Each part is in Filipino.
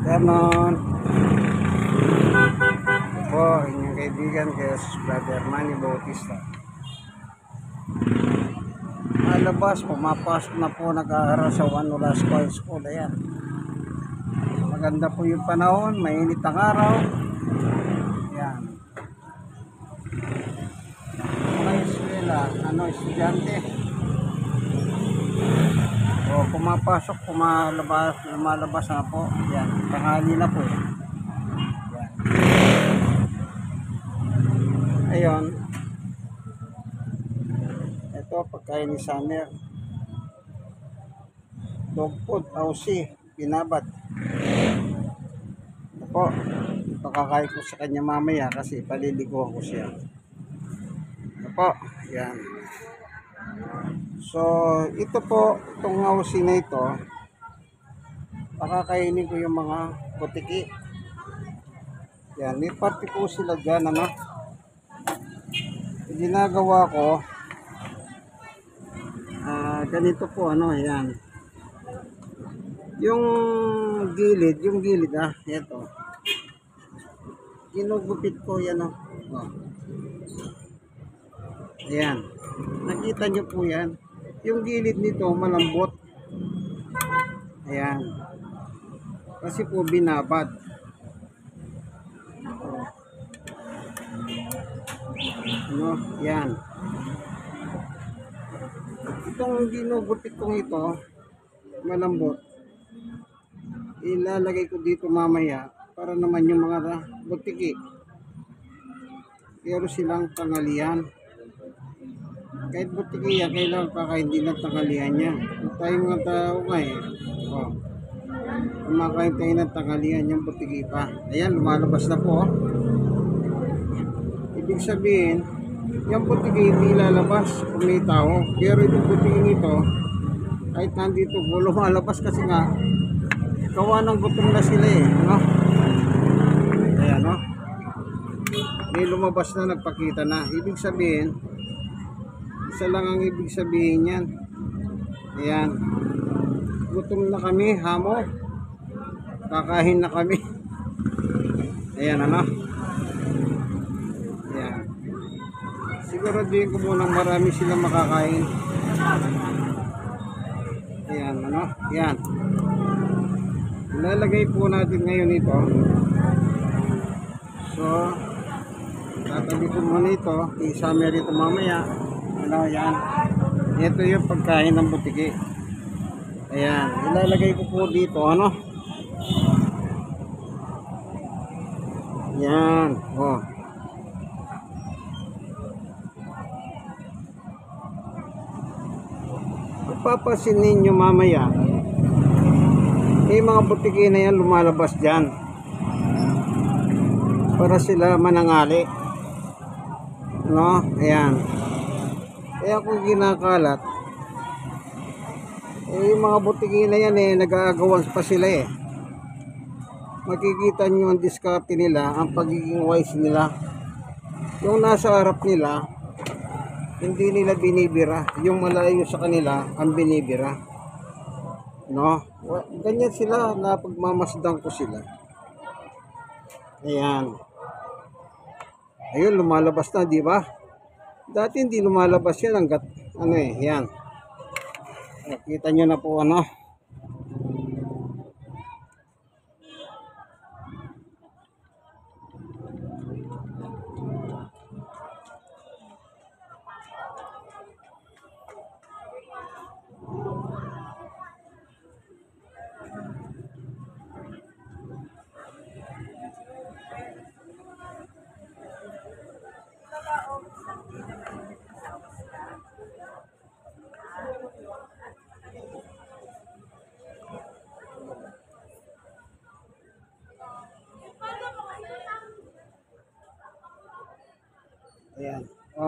Ganon po, inyong kaibigan kay Brother Manny Bautista. Malabas, pumapasok na po, nag-aaral sa One Olasco School. Ayan, maganda po yung panahon, mainit ang araw. Ayan, mga eskwela, estudyante. O, pumapasok, lumalabas na po. Ayan, tanghali na po. Ayan. Ayun, ito pagkain ni Summer, dog food, ausi, binabad. Ito po, pakakain ko sa kanya mamaya kasi paliliguan ko siya. Ito po, yan. So, ito po, itong ausi na ito, pakakainin ko yung mga butiki. Yan, may party po sila dyan, ginagawa ko, ganito po, yan. Yung gilid, ito. Ginugupit ko yan, Ayan. Nakita nyo po yan. Yung gilid nito malambot. Ayan. Kasi po binabad. Yan. Itong ginugupit kong ito, malambot. Ilalagay ko dito mamaya para naman yung mga butiki. Pero silang tangalian. Kahit butiki yan, kailangan kakain din ng tangalian niya. Tayo mga tao nga kumakain tayo ng tangalian yung butiki pa. Ayan, lumalabas na po. Ibig sabihin, yung butiki hindi lalabas kung may tao. Pero itong butiki nito, kahit nandito po, lumalabas kasi nga, gawa ng gutom na sila Ayan, may lumabas na, nagpakita na. Ibig sabihin, isa lang ang ibig sabihin yan. Ayan, gutom na kami, hamo, kakain na kami. Ayan, ayan, siguro din ko munang marami silang makakain. Ayan, ayan, ilalagay po natin ngayon ito. So, tatabi ko muna ito, isama rito mamaya. Yan, ito yung pagkain ng butiki. Ayan, ilalagay ko po dito, yan, papasin ninyo mamaya, may mga butiki na yan lumalabas dyan para sila manangali, ayan. Kaya kung kinakalat, yung mga butiki na yan nag-aagawan pa sila makikita nyo ang diskarte nila, ang pagiging wise nila. Yung nasa harap nila, hindi nila binibira. Yung malayo sa kanila, ang binibira. Ganyan sila, na pagmamasdan ko sila. Ayan. Ayun, lumalabas na, di ba? Dati hindi lumalabas yan hanggat, yan. Nakita nyo na po, ayan.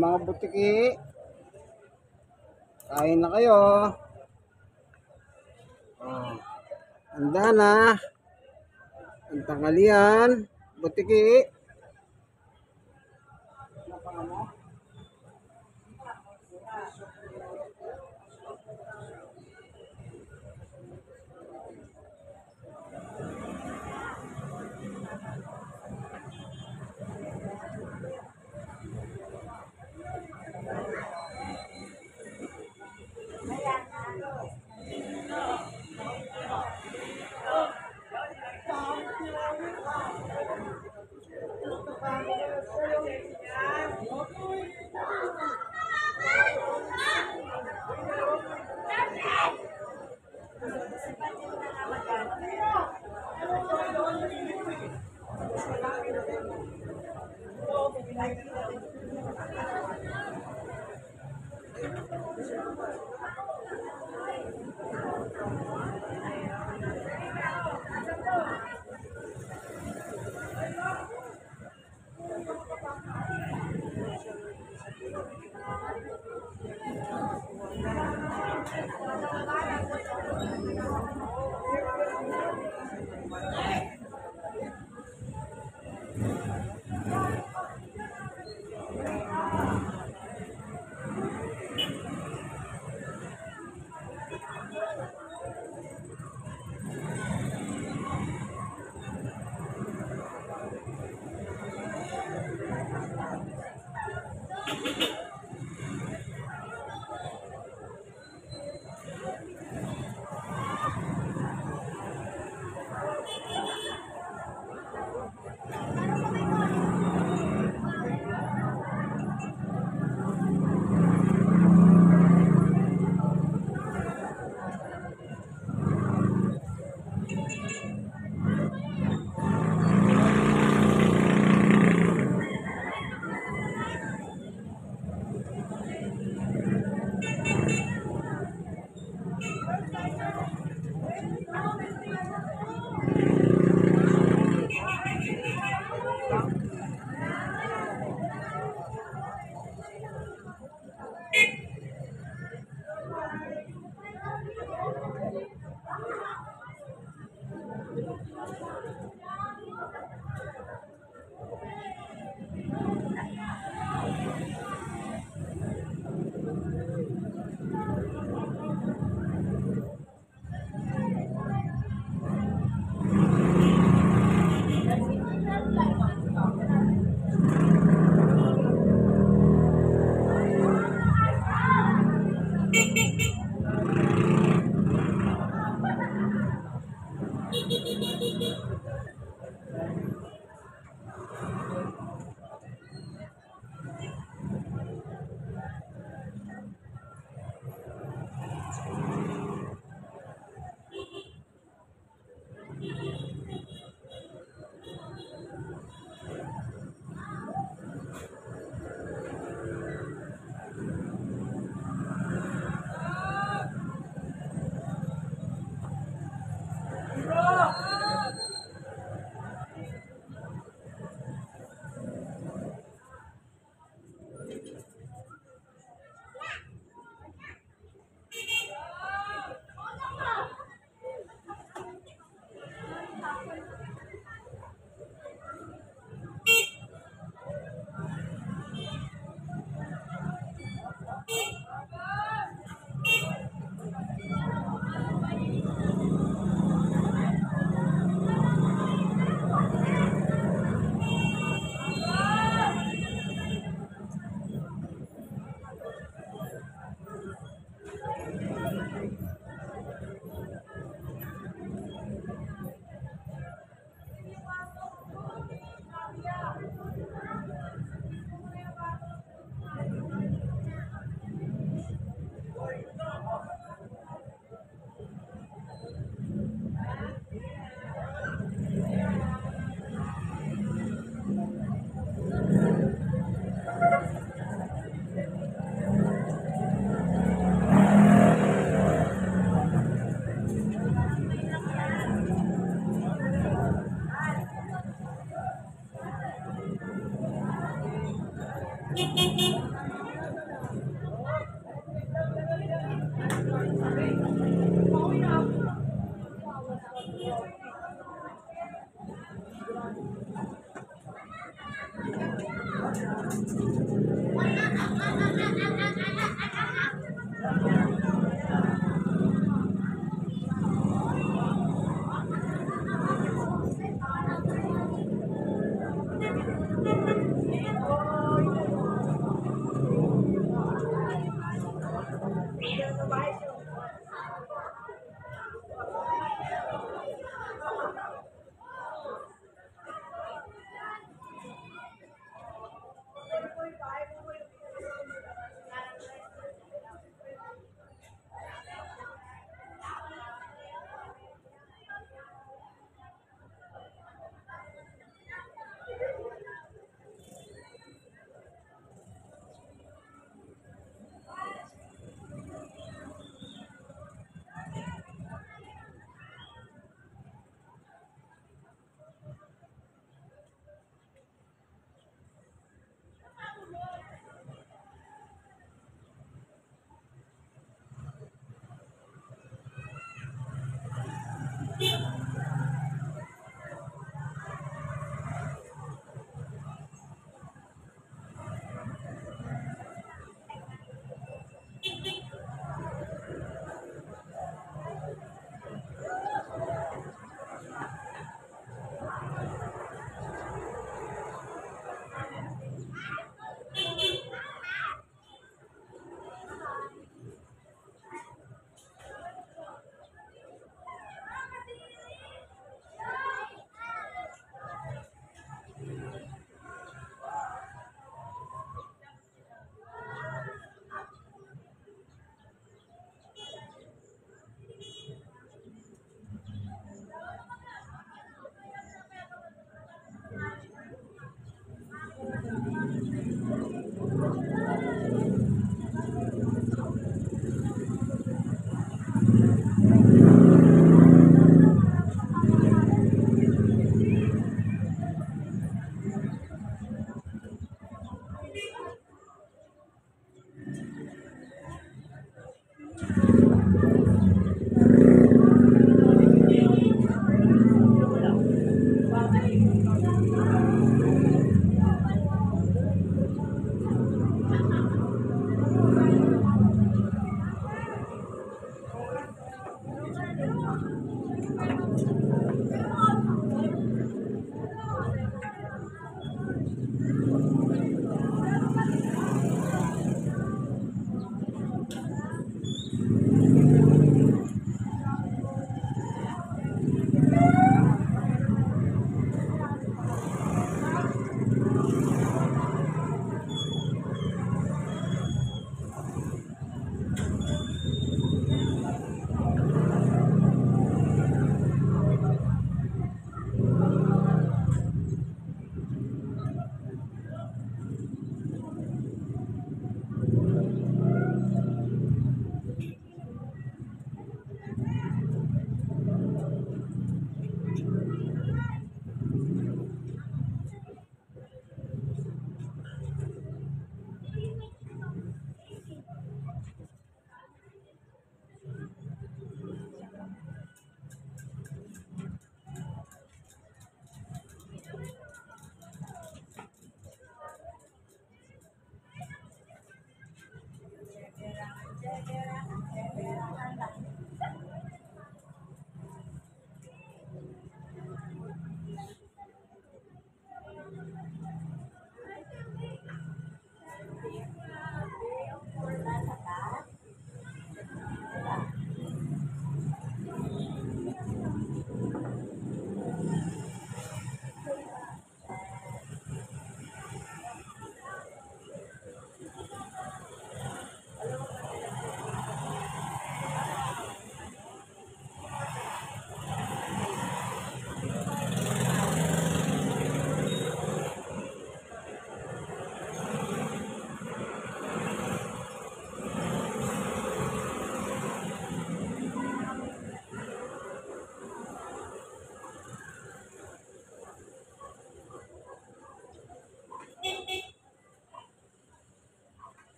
Mga butiki, kain na kayo. Handa na ang tanghalian, butiki.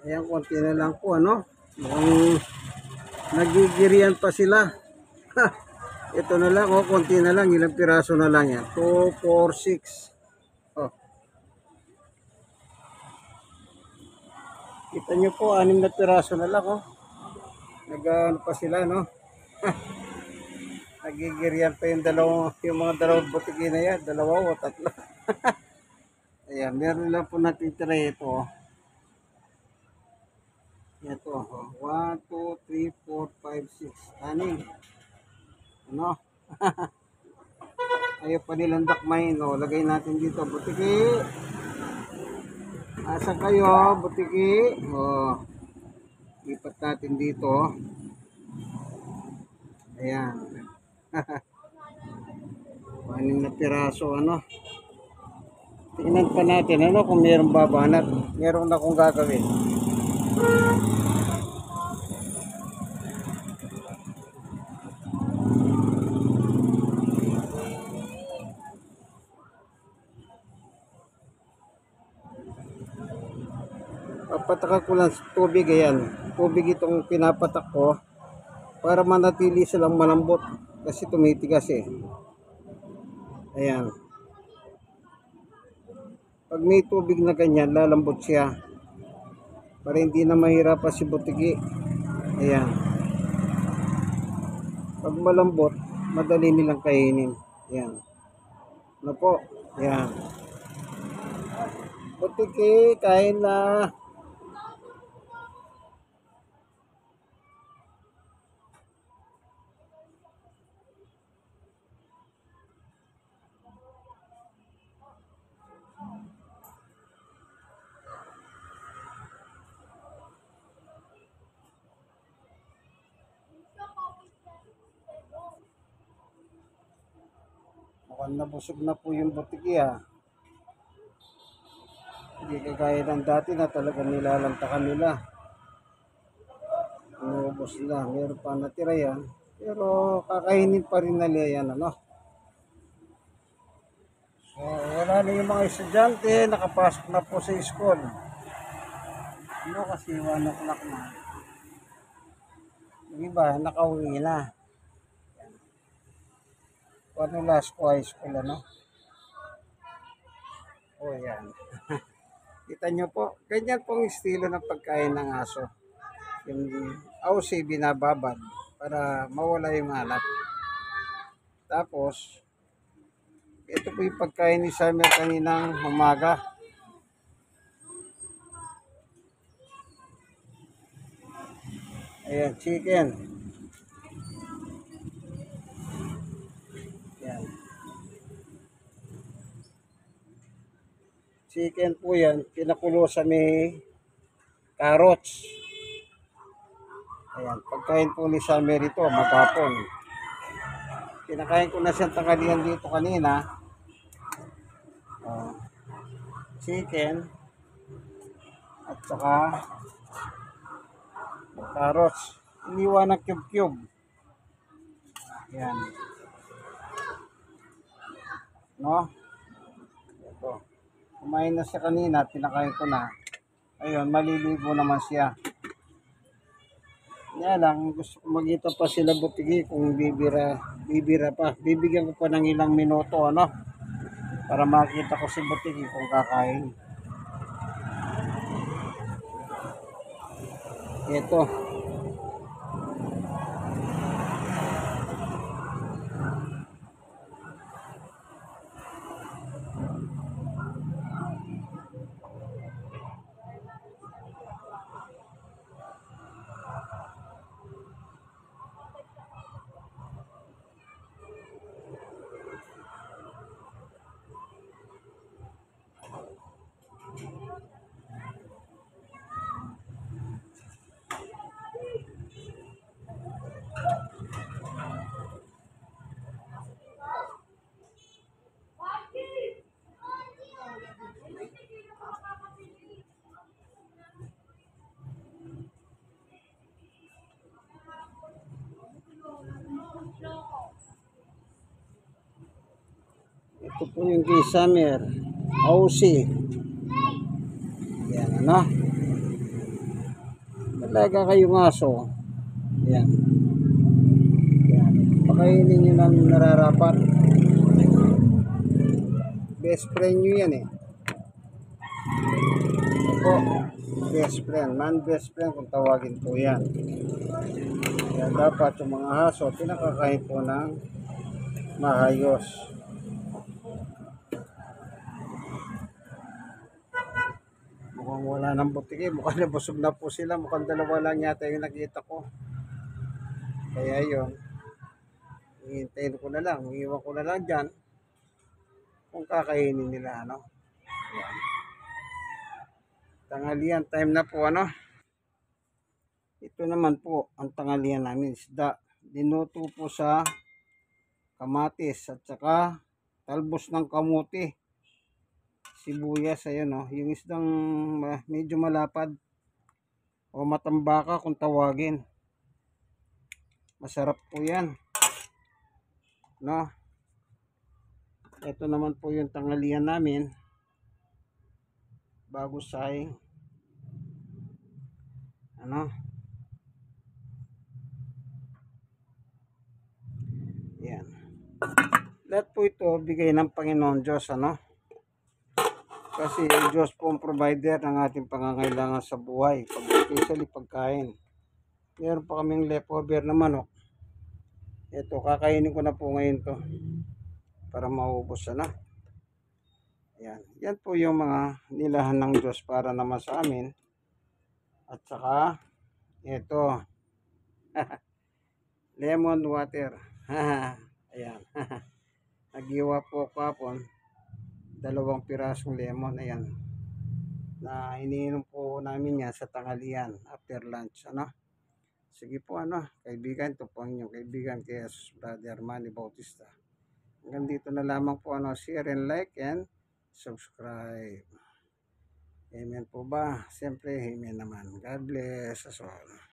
Ayan, konti na lang po, ano? Mukhang nagigirian pa sila. Ito na lang, oh, konti na lang. Ilang piraso na lang yan. 2, 4, 6. Oh. Kita nyo po, 6 na piraso na lang, oh. Nag-ano pa sila, no? Nagigirian pa yung mga dalawang butiki na yan. 2 o 3. Ayan, meron lang po natitira ito, oh. Ito, oh. 1, 2, 3, 4, 5, 6. Aning. Ano? Ayaw pa nilang dakmain, oh. Lagay natin dito, butiki. Asa kayo, butiki? Oh. Ipat natin dito. Ayan. 6 na piraso, ano? Tingnan pa natin, ano, kung mayroong babanat. Meron na kung gagawin. Papatakak ko lang sa tubig, ayan. Tubig itong pinapatak ko para manatili silang malambot kasi tumitigas eh. Ayan. Pag may tubig na ganyan, lalambot siya para hindi na mahirapan si butiki. Ayan. Pag malambot, madali nilang kainin. Ayan. Ano po? Ayan. Butiki, kain na. Mukhang nabusog na po yung butiki ah. Hindi kagaya ng dati na talagang nilalantakan nila. Inubos nila. Meron pa natira yan. Pero kakainin pa rin nila yan, ano. So, wala na yung mga estudyante. Nakapasok na po sa school. Ano kasi 1 o'clock na. Yung iba, nakauwi na. Ano last ko high school, ano. O yan. Kita nyo po, ganyan pong estilo ng pagkain ng aso. Yung ausi binababad para mawala yung alat. Tapos, ito po yung pagkain ni Summer kaninang umaga. Ayan, chicken. Ayan. Chicken po yan, pinakulo sa may carrots. Ayan, pagkain po ni Summer ito, magapon. Kinakain ko na siyang tanghalian dito kanina. Chicken at saka carrots. Iniwan ng cube-cube. Ayan. No? Ito. Kumain na siya kanina, pinakain ko na. Ayun, maliligo naman siya. Yan lang, gusto ko magita pa sila butiki kung bibira pa. Bibigyan ko pa ng ilang minuto, ano? Para makita ko si butiki kung kakain. Ito. Ito po yung kay Summer. Aussie. Yan, ano? Talaga kayong aso. Yan. Yan. Pakainin nyo ng nararapat. Best friend nyo yan eh. Ito, best friend. Man best friend kung tawagin po yan. Kaya dapat yung mga aso, pinakakain po ng maayos. Mukhang wala ng butiki. Mukhang nabusog na po sila. Mukhang dalawa lang yata yung nakita ko. Kaya yun. Hihintayin ko na lang. Iiwan ko na lang dyan. Kung kakainin nila, ano. Yan. Tanghalian time na po, ano. Ito naman po ang tanghalian namin. Isda. Dinuto po sa kamatis at saka talbos ng kamuti. Sibuyas, ayun o. Yung isdang medyo malapad o matambaka kung tawagin. Masarap po yan. No? Ito naman po yung tanghalian namin. Bago saing. Ano? Yan. Lahat po ito bigay ng Panginoon Diyos, ano? Kasi yung Diyos po ang provider ng ating pangangailangan sa buhay. Especially pagkain. Meron pa kaming leftover na manok. Ito, kakainin ko na po ngayon to. Para maubos na. Ayan. Yan po yung mga nilahan ng Diyos para naman sa amin. At saka, ito. Lemon water. Ayan. Nagiwa po kapon. 2 pirasong lemon. Ayan. Na iniinom po namin yan sa tanghalian after lunch. Ano? Sige po, ano. Kaibigan, ito po ang inyong kaibigan kay Jesus Brother Manny Bautista. Hanggang dito na lamang po, ano. Share and like and subscribe. Amen po ba? Siyempre, amen naman. God bless us all.